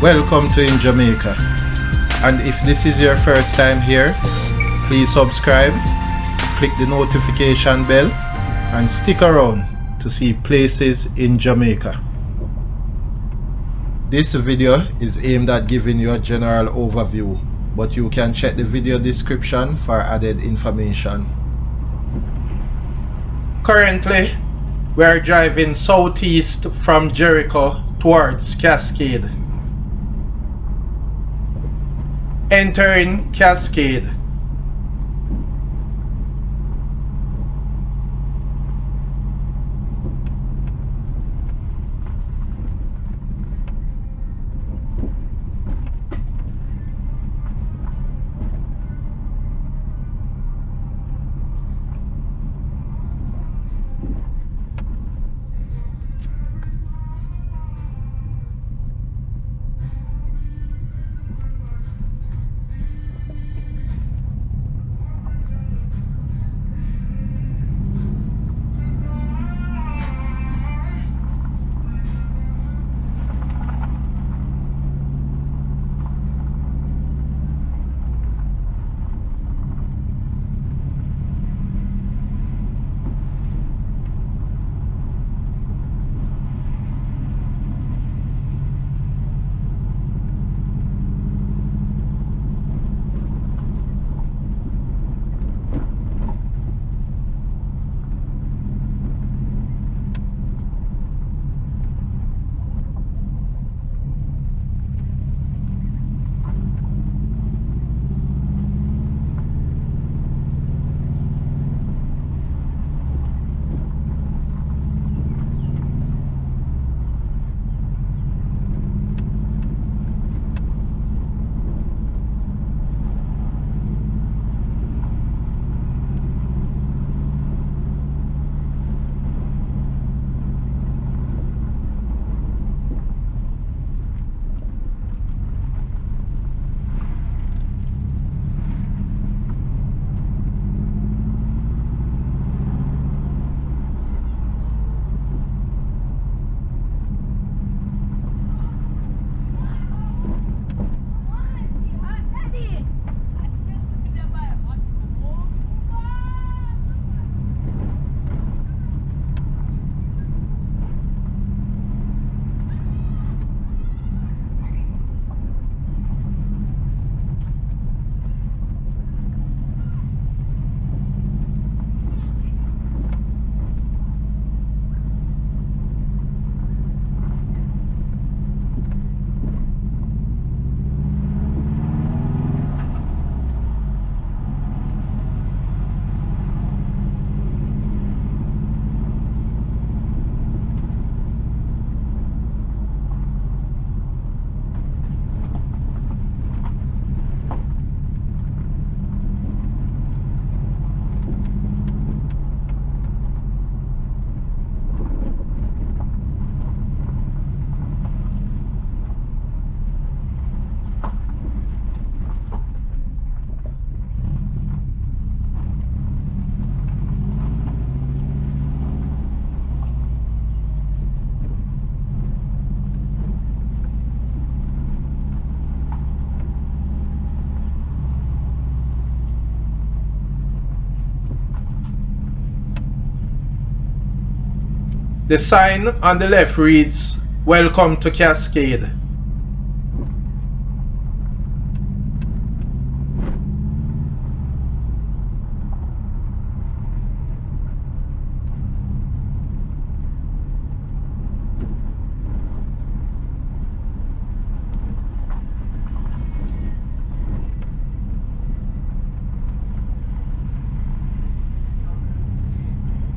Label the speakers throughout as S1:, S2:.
S1: Welcome to In Jamaica. And if this is your first time here, please subscribe, click the notification bell, and stick around to see places in Jamaica. This video is aimed at giving you a general overview, but you can check the video description for added information. Currently, we are driving southeast from Jericho towards Cascade. Entering Cascade. The sign on the left reads, "Welcome to Cascade."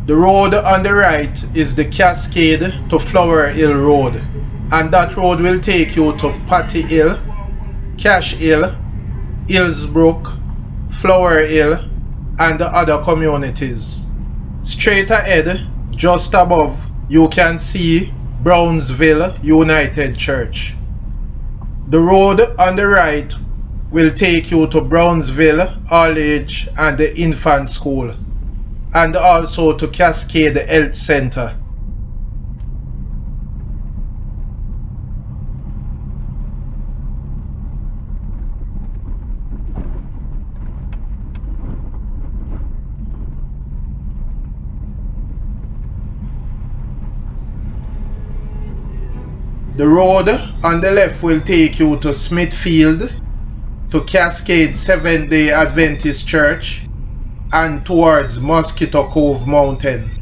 S1: The road on the right is the Cascade to Flower Hill Road, and that road will take you to Patty Hill, Cash Hill, Hillsbrook, Flower Hill, and the other communities. Straight ahead, just above, you can see Brownsville United Church. The road on the right will take you to Brownsville All Age and the Infant School, and also to Cascade Health Center. The road on the left will take you to Smithfield, to Cascade Seventh-day Adventist Church, and towards Mosquito Cove Mountain.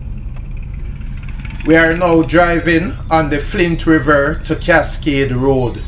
S1: We are now driving on the Flint River to Cascade Road.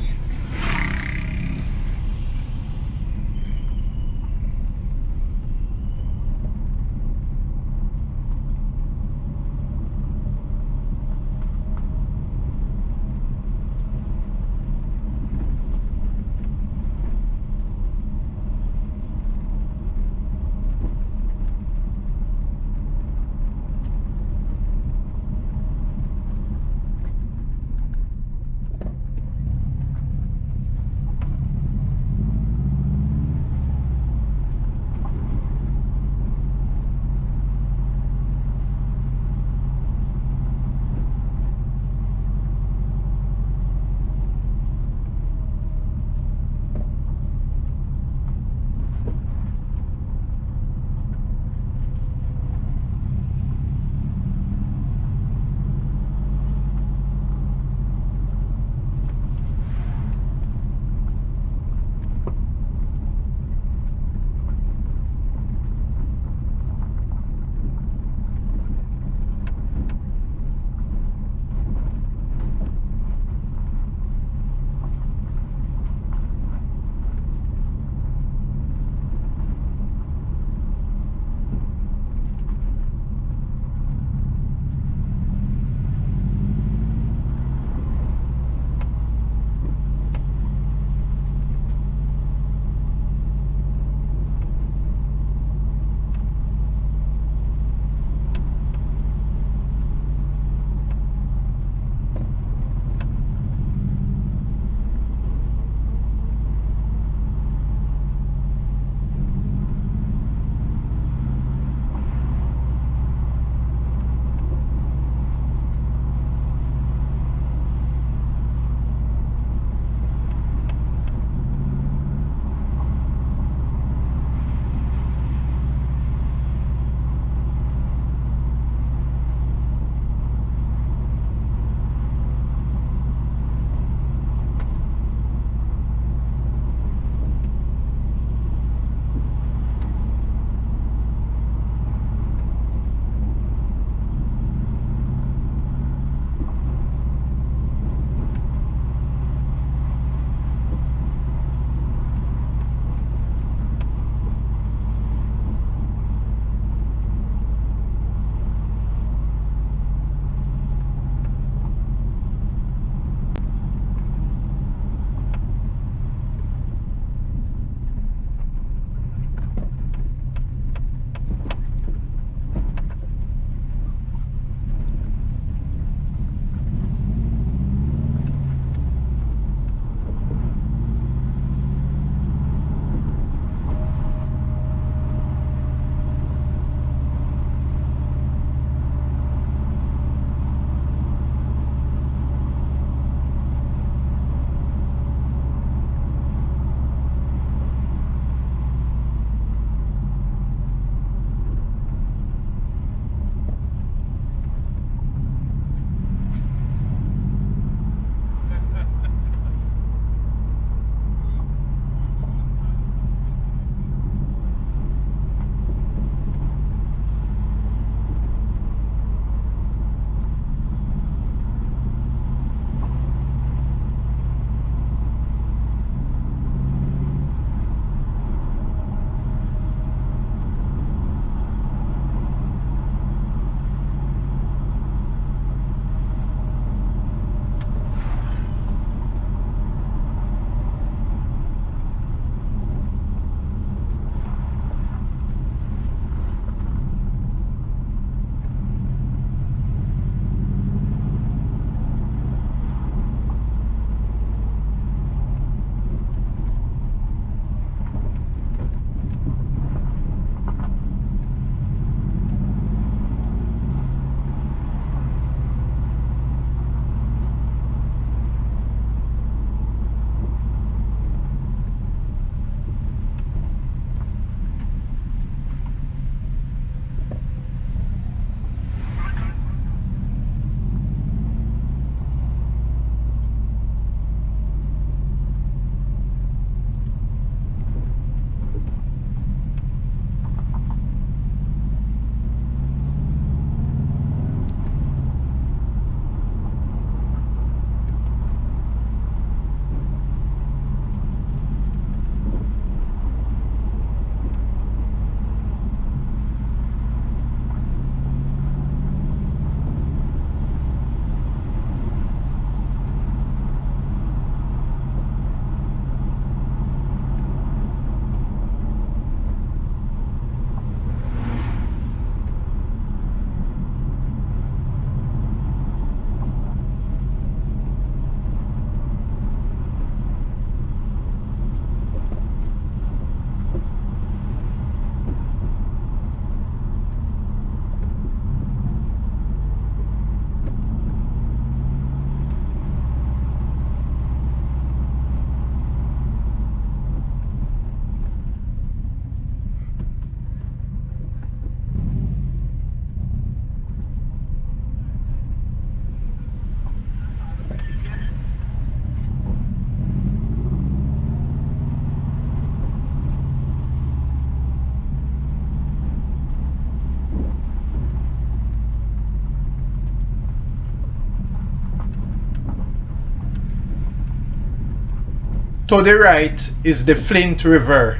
S1: To the right is the Flint River.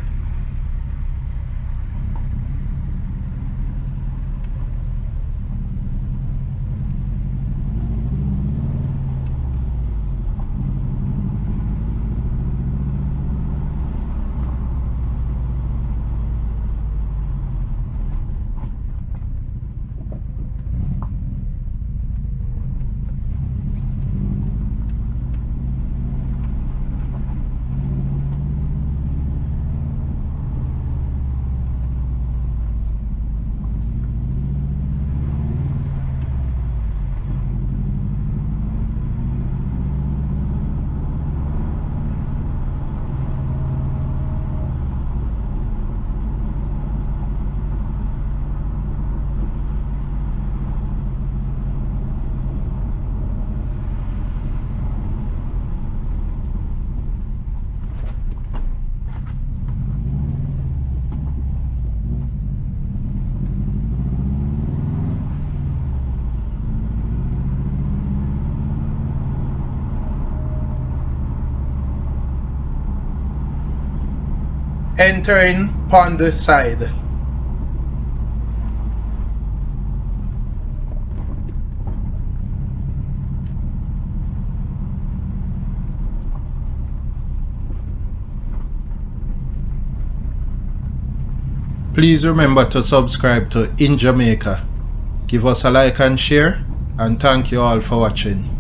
S1: Entering Pond Side. Please remember to subscribe to In Jamaica. Give us a like and share, and thank you all for watching.